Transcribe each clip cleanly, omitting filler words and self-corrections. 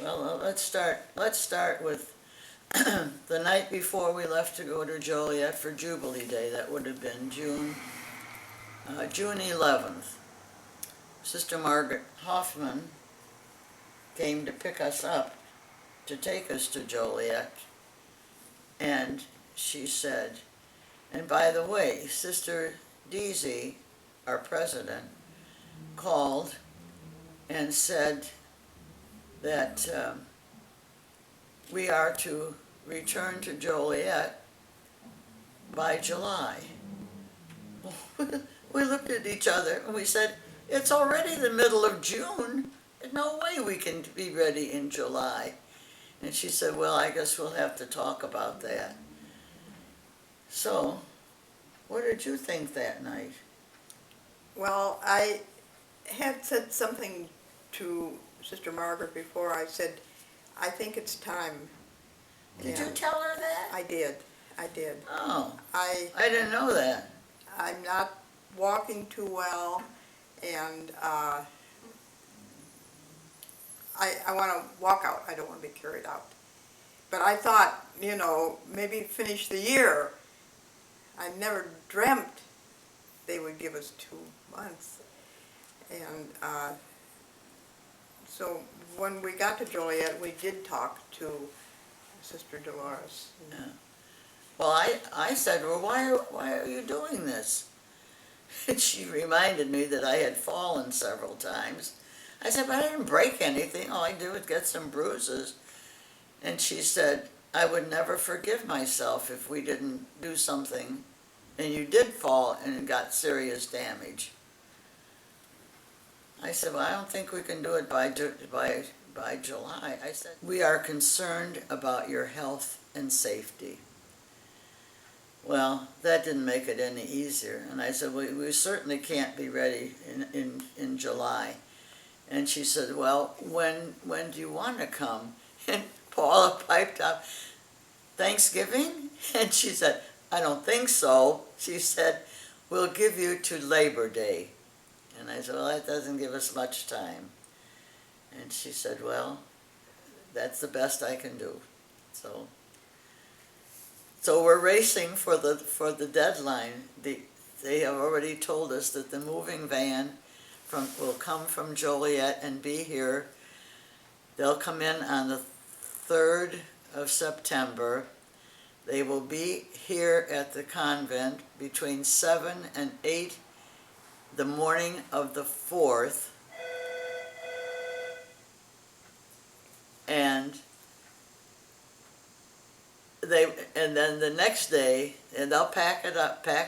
Well, let's start with the night before we left to go to Joliet for Jubilee Day. That would have been June 11th. Sister Margaret Hoffman came to pick us up to take us to Joliet, and she said, and by the way, Sister Deasy, our president, called and said that we are to return to Joliet by July. We looked at each other and we said, it's already the middle of June. There's no way we can be ready in July. And she said, well, I guess we'll have to talk about that. So, what did you think that night? Well, I had said something to Sister Margaret before. I said, I think it's time. Did you tell her that? I did. Oh, I didn't know that. I'm not walking too well, and I want to walk out. I don't want to be carried out. But I thought, maybe finish the year. I never dreamt they would give us 2 months. And so when we got to Joliet, we did talk to Sister Dolores. Yeah. Well, I said, well, why are you doing this? And she reminded me that I had fallen several times. I said, but I didn't break anything. All I did was get some bruises. And she said, I would never forgive myself if we didn't do something and you did fall and got serious damage. I said, well, I don't think we can do it by July. I said, we are concerned about your health and safety. Well, that didn't make it any easier. And I said, well, we certainly can't be ready in July. And she said, well, when do you want to come? And Paula piped up, Thanksgiving? And she said, I don't think so. She said, we'll give you to Labor Day. And I said, well, that doesn't give us much time. And she said, well, that's the best I can do. So we're racing for the deadline. They have already told us that the moving van will come from Joliet and be here. They'll come in on the 3rd of September. They will be here at the convent between 7 and 8 the morning of the 4th. And then the next day, and they'll pack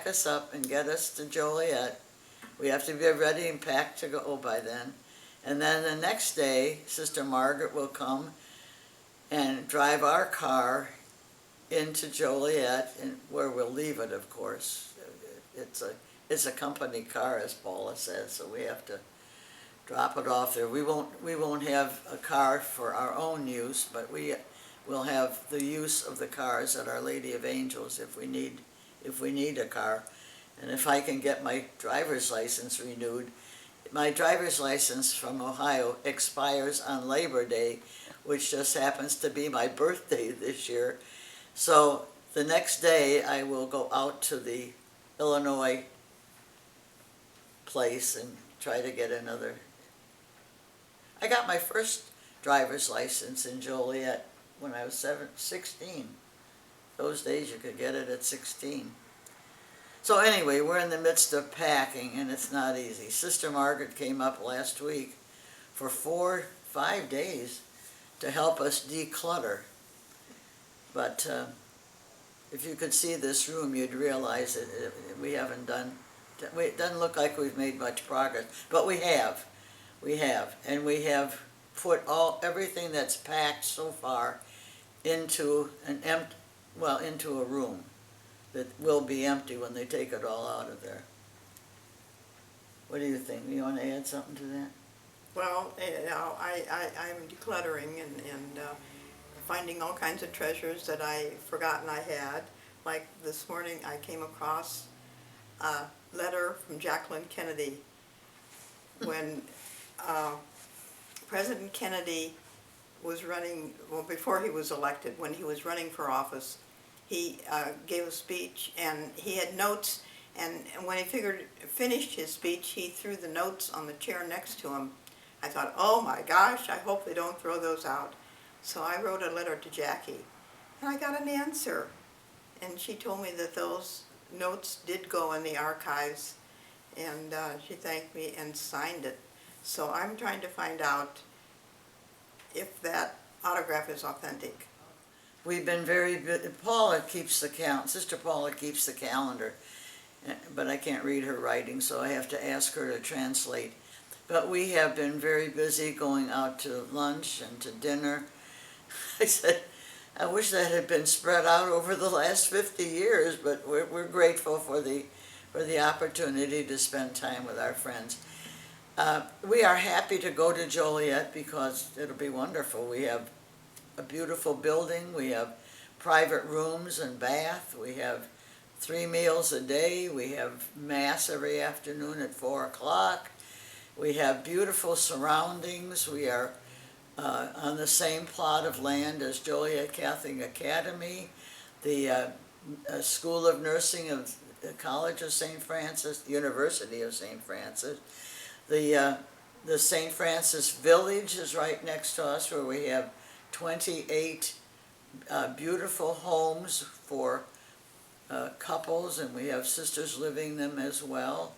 us up and get us to Joliet. We have to be ready and packed to go by then. And then the next day, Sister Margaret will come and drive our car into Joliet, and where we'll leave it, of course. It's a company car, as Paula says, so we have to drop it off there. We won't have a car for our own use, but we'll have the use of the cars at Our Lady of Angels if we need a car. And if I can get my driver's license renewed. My driver's license from Ohio expires on Labor Day, which just happens to be my birthday this year. So the next day I will go out to the Illinois place and try to get another. I got my first driver's license in Joliet when I was 16. Those days you could get it at 16. So anyway, we're in the midst of packing, and it's not easy. Sister Margaret came up last week for 5 days to help us declutter. But if you could see this room, you'd realize that it doesn't look like we've made much progress, but we have. And we have put everything that's packed so far into into a room that will be empty when they take it all out of there. What do you think? You want to add something to that? Well, I'm decluttering and finding all kinds of treasures that I forgotten I had. Like this morning I came across a letter from Jacqueline Kennedy when President Kennedy was running, well, before he was elected, when he was running for office, he gave a speech, and he had notes, and when he finished his speech, he threw the notes on the chair next to him. I thought, oh my gosh, I hope they don't throw those out. So I wrote a letter to Jackie, and I got an answer. And she told me that those notes did go in the archives, and she thanked me and signed it. So I'm trying to find out if that autograph is authentic. We've been very, Paula keeps the count, Sister Paula keeps the calendar, but I can't read her writing, so I have to ask her to translate. But we have been very busy going out to lunch and to dinner. I said, I wish that had been spread out over the last 50 years, but we're grateful for the opportunity to spend time with our friends. We are happy to go to Joliet because it'll be wonderful. We have a beautiful building, we have private rooms and bath, we have 3 meals a day, we have Mass every afternoon at 4 o'clock, we have beautiful surroundings, we are on the same plot of land as Joliet Catholic Academy, the School of Nursing of the College of St. Francis, University of St. Francis. The St. Francis Village is right next to us, where we have 28 beautiful homes for couples, and we have sisters living them as well.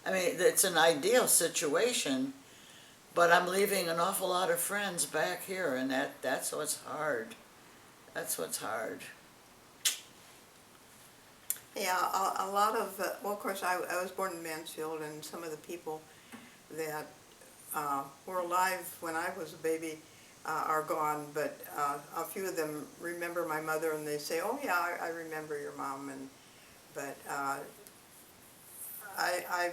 I mean, it's an ideal situation, but I'm leaving an awful lot of friends back here, and that's what's hard. That's what's hard. Yeah, a lot of, well, of course, I was born in Mansfield, and some of the people that were alive when I was a baby are gone, but a few of them remember my mother, and they say, oh yeah, I remember your mom, but I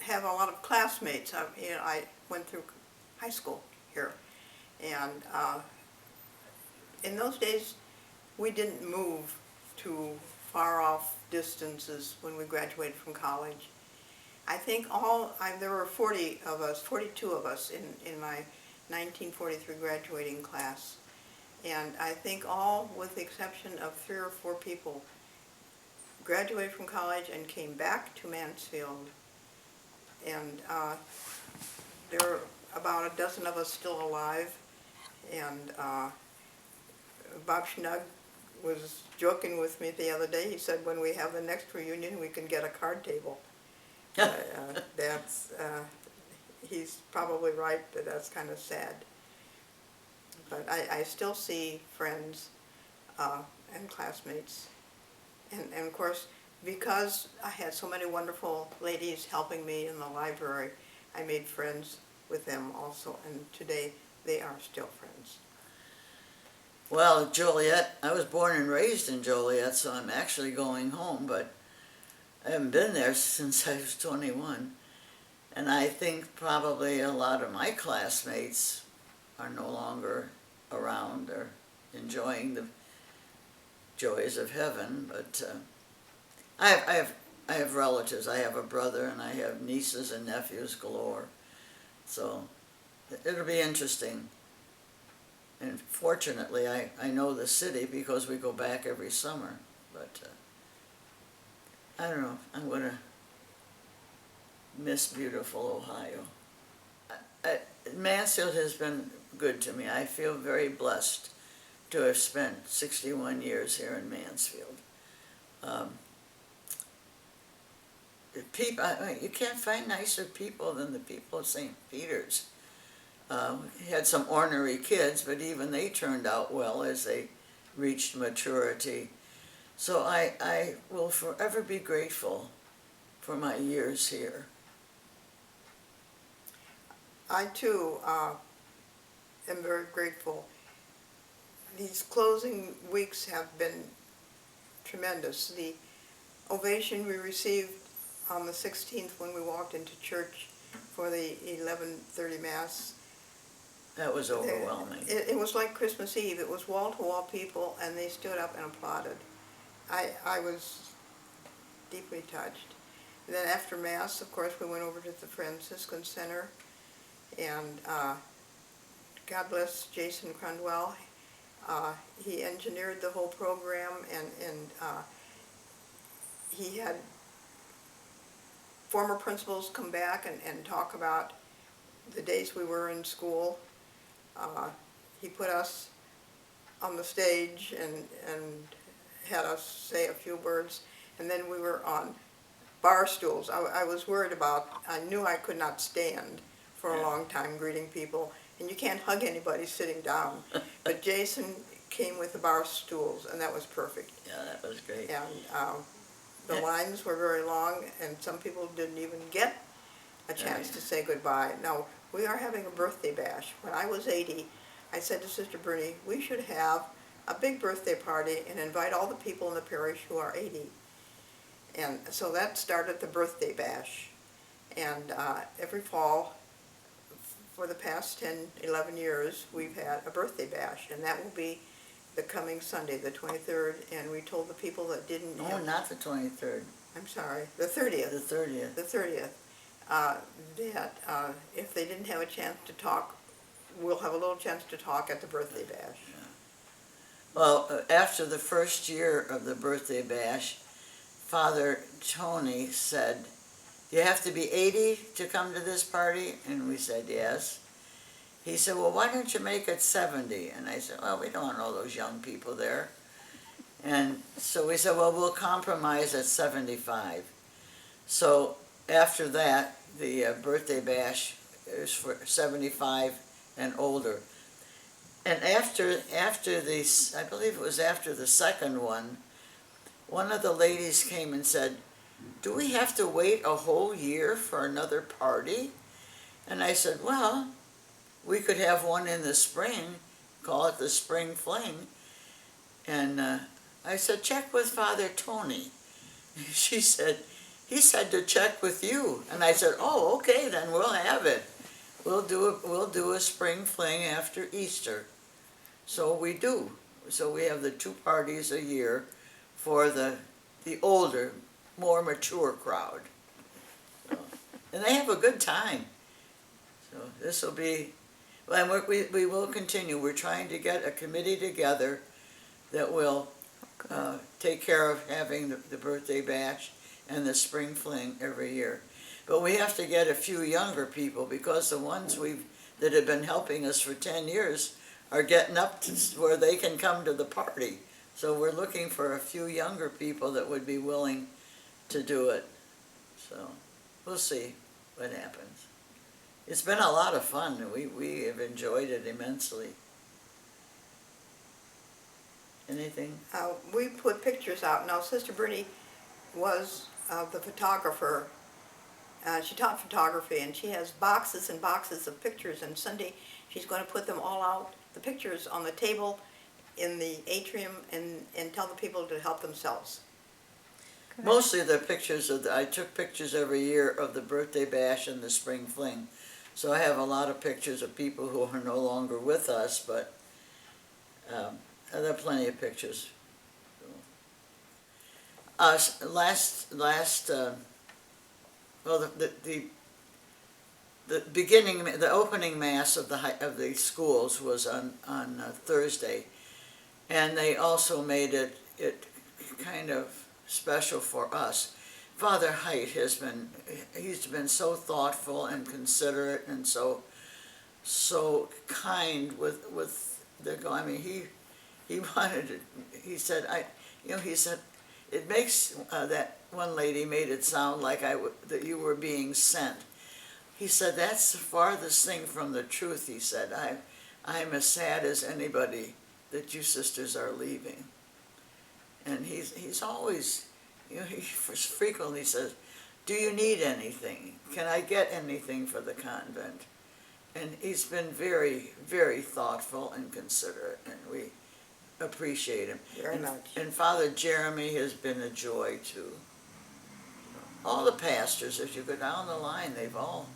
have a lot of classmates. I went through high school here, and in those days we didn't move to far off distances when we graduated from college. I think there were 42 of us in my 1943 graduating class, and I think all, with the exception of 3 or 4 people, graduated from college and came back to Mansfield, and there are about a dozen of us still alive, and Bob Schnug was joking with me the other day. He said, when we have the next reunion, we can get a card table. He's probably right, but that's kind of sad. But I still see friends and classmates. And of course, because I had so many wonderful ladies helping me in the library, I made friends with them also, and today they are still friends. Well, Joliet, I was born and raised in Joliet, so I'm actually going home, but I haven't been there since I was 21. And I think probably a lot of my classmates are no longer around or enjoying the joys of heaven, but I have relatives. I have a brother, and I have nieces and nephews galore. So it'll be interesting. And fortunately, I know the city because we go back every summer. But I don't know. I'm going to miss beautiful Ohio. Mansfield has been good to me. I feel very blessed to have spent 61 years here in Mansfield. You can't find nicer people than the people of St. Peter's. We had some ornery kids, but even they turned out well as they reached maturity. So I will forever be grateful for my years here. I too am very grateful. These closing weeks have been tremendous. The ovation we received on the 16th when we walked into church for the 11:30 Mass. That was overwhelming. It was like Christmas Eve. It was wall-to-wall people, and they stood up and applauded. I was deeply touched. And then after Mass, of course, we went over to the Franciscan Center and God bless Jason Crundwell. He engineered the whole program, and he had former principals come back and talk about the days we were in school. He put us on the stage and had us say a few words, and then we were on bar stools. I was worried about, I knew I could not stand for a long time greeting people, and you can't hug anybody sitting down. But Jason came with the bar stools, and that was perfect. Yeah, that was great. And the lines were very long, and some people didn't even get a chance to say goodbye. Now, we are having a birthday bash. When I was 80, I said to Sister Bernie, we should have a big birthday party and invite all the people in the parish who are 80. And so that started the birthday bash. And every fall, for the past 10, 11 years, we've had a birthday bash. And that will be the coming Sunday, the 23rd. And we told the people that didn't No, not the 23rd. I'm sorry, the 30th. The 30th. The 30th. That if they didn't have a chance to talk, we'll have a little chance to talk at the birthday bash. Yeah. Well, after the first year of the birthday bash, Father Tony said, "You have to be 80 to come to this party?" And we said, "Yes." He said, "Well, why don't you make it 70? And I said, "Well, we don't want all those young people there." And so we said, "Well, we'll compromise at 75. So after that, the birthday bash is for 75 and older. And after the, I believe it was after the second one of the ladies came and said, "Do we have to wait a whole year for another party?" And I said, "Well, we could have one in the spring, call it the Spring Fling." And I said, "Check with Father Tony." She said, "He said to check with you." And I said, "Oh, okay, then we'll have it. We'll do a Spring Fling after Easter." So we do. So we have the two parties a year for the older, more mature crowd. So, and they have a good time. So this will be, well, and we will continue. We're trying to get a committee together that will take care of having the birthday bash and the Spring Fling every year. But we have to get a few younger people, because the ones that have been helping us for 10 years are getting up to where they can come to the party. So we're looking for a few younger people that would be willing to do it. So we'll see what happens. It's been a lot of fun. We have enjoyed it immensely. Anything? We put pictures out. Now, Sister Bernie was the photographer. She taught photography, and she has boxes and boxes of pictures, and Sunday she's going to put them all out, the pictures on the table in the atrium, and tell the people to help themselves. Mostly the pictures I took pictures every year of the birthday bash and the Spring Fling. So I have a lot of pictures of people who are no longer with us, but there are plenty of pictures. Well, the beginning, the opening mass of the schools was on Thursday, and they also made it kind of special for us. Father Height he's been so thoughtful and considerate and so kind with the. I mean, he wanted it. He said, he said, it makes that one lady made it sound like that you were being sent. He said, that's the farthest thing from the truth. He said, I'm as sad as anybody that you sisters are leaving. And he's always, he frequently says, do you need anything? Can I get anything for the convent? And he's been very, very thoughtful and considerate, and we appreciate him. Very much. And Father Jeremy has been a joy too. All the pastors, as you go down the line, they've all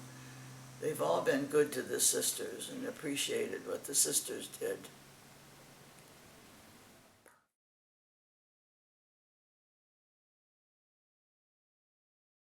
been good to the sisters and appreciated what the sisters did.